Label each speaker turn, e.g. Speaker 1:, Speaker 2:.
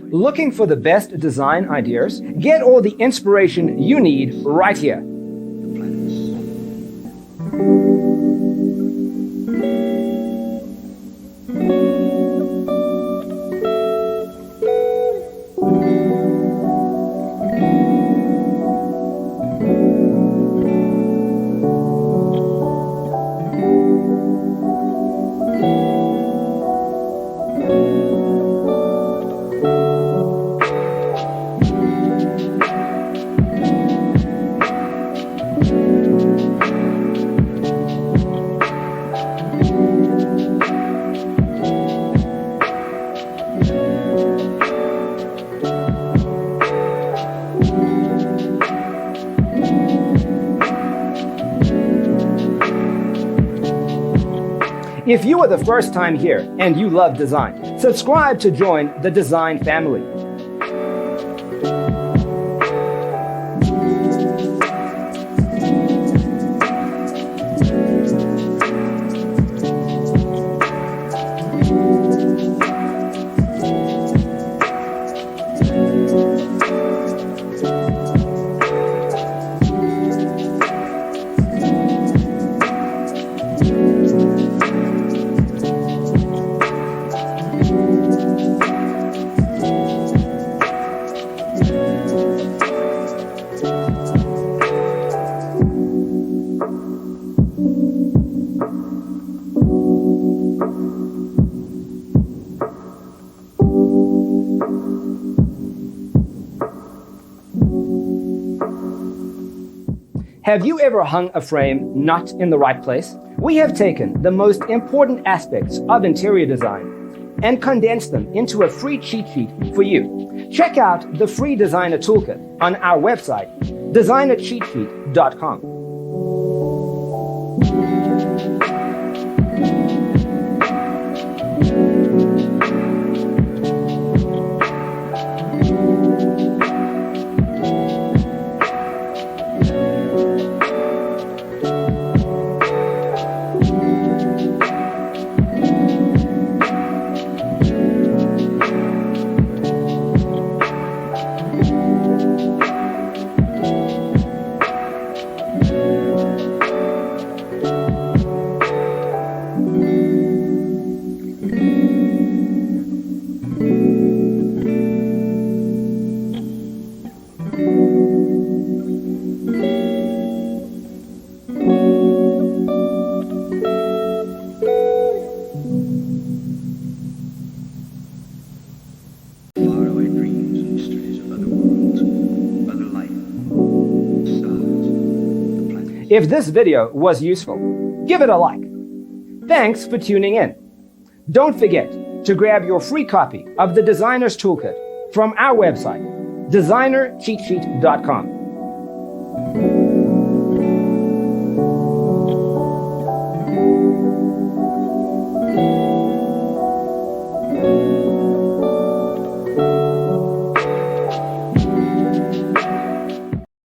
Speaker 1: Looking for the best design ideas? Get all the inspiration you need right here. If you are the first time here and you love design, subscribe to join the design family. Have you ever hung a frame not in the right place? We have taken the most important aspects of interior design and condensed them into a free cheat sheet for you. Check out the free designer toolkit on our website, designercheatsheet.com. If this video was useful, give it a like. Thanks for tuning in. Don't forget to grab your free copy of the Designer's Toolkit from our website, designercheatsheet.com.